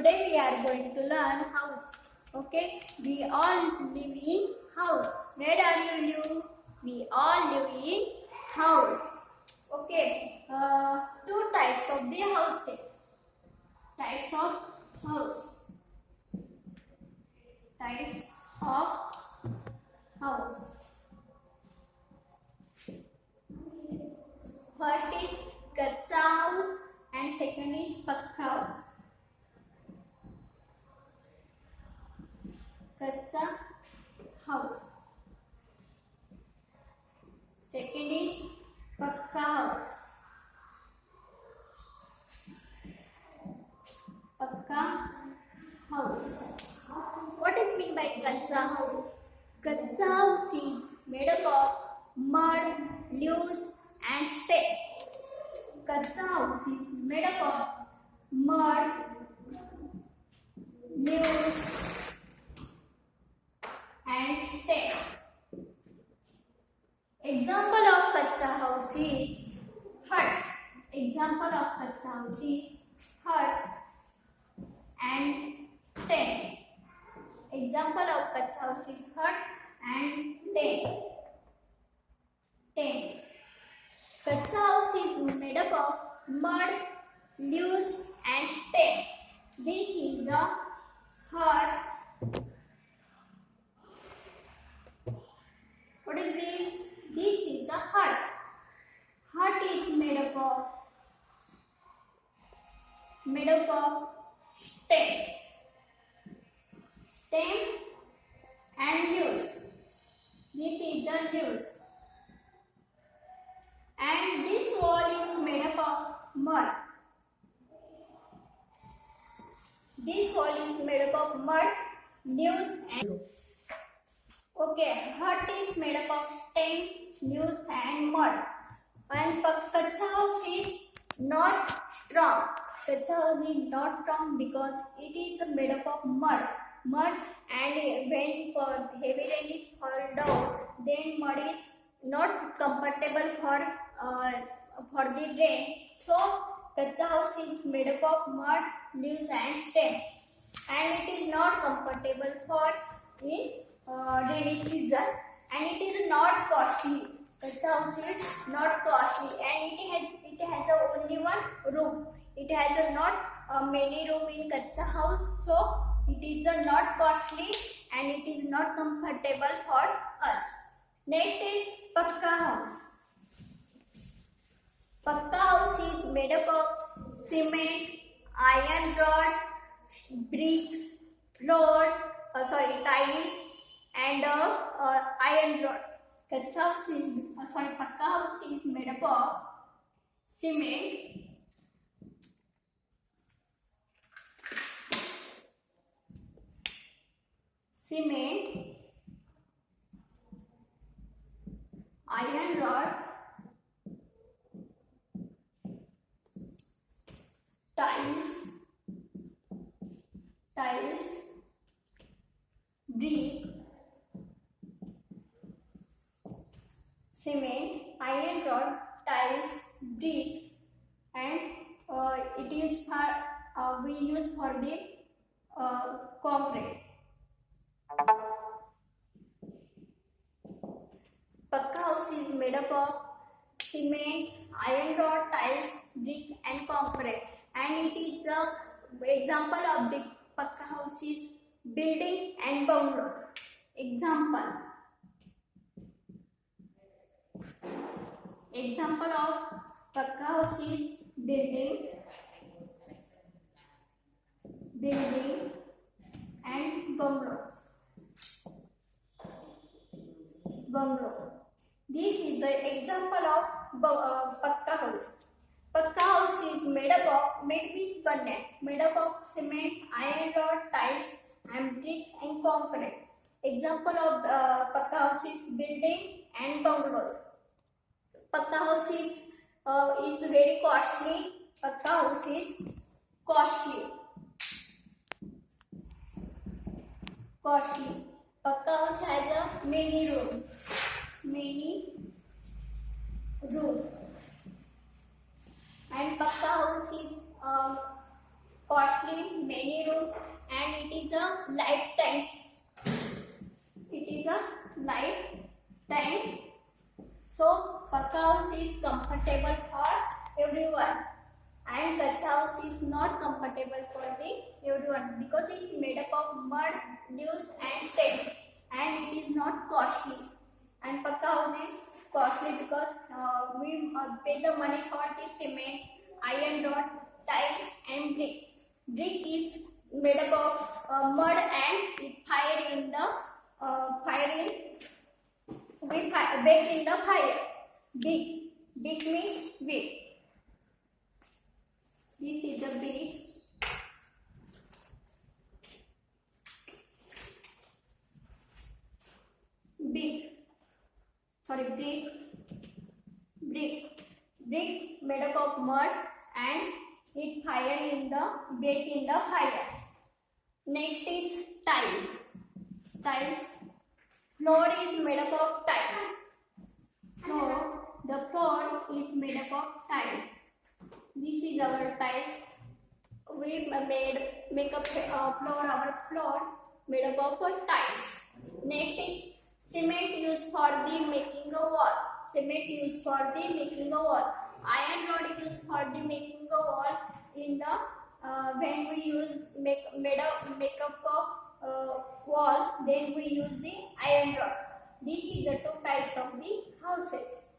Today we are going to learn house. Okay, we all live in house. Where are you live? We all live in house. Okay, two types of the houses. Types of house. Types of house. First is kacha house and second is pakka house. Kacha house. Second is pakka house. Pakka house. What is mean by kacha house? Kacha house is made up of mud, leaves and stay. Kacha house is made up of mud, leaves and stay. Example of kacha house is hut. Example of kacha house is hut and tent. Example of kacha house is hut and tent. Tent. Kacha house is made up of mud, leaves and stay. This is the hut. What is this? This is a hut. Hut is made up of stem and leaves. This is the leaves. And this wall is made up of mud. This wall is made up of mud, leaves and okay, hut is made up of stem, leaves and mud. And kacha house is not strong. Kacha house is not strong because it is made up of mud. And when heavy rain is fall down, then mud is not comfortable for the rain. So kacha house is made up of mud, leaves and stem, and it is not comfortable for in rainy season, and it is not costly. Kacha house is not costly, and it has only one room. It has not many room in kacha house, so it is not costly and it is not comfortable for us. Next is pakka house. Pakka house is made up of cement, iron rod, bricks, tiles and iron rod. Pakka house is made up of cement, iron rod, tiles, brick, cement, iron rod, tiles, bricks, and it is for we use for the concrete. Pakka house is made up of cement, iron rod, tiles, brick and concrete, and it is the example of the pakka house is building and bungalows. Example of pakka house is building and bungalow. This is the example of pakka house. Pakka house is made up of cement, iron rod, tiles and brick and concrete. Example of pakka house is building and bungalows. Pakka house is very costly. Pakka house is costly. Pakka house has a many rooms. And pakka house is costly costly, many room, and it is a lifetime. It is a lifetime. So Pakka house is comfortable for everyone, and Kacha house is not comfortable for the everyone because it is made up of mud, leaves, and tent, and it is not costly. And Pakka house is costly because we pay the money for the cement, iron rod, tiles, and brick. Brick is made up of mud and it fire in the bake in the fire. Big means big. This is the big. Brick made up of mud and it fire in the bake in the fire. Next is tile. Tiles. Floor is made up of tiles. The floor is made up of tiles. This is our tiles. We make up our floor made up of tiles. Next is cement used for the making a wall. Cement used for the making a wall. Iron rod used for the making a wall. In the when we use make up of wall, then we use the iron rod. This is the two types of the houses.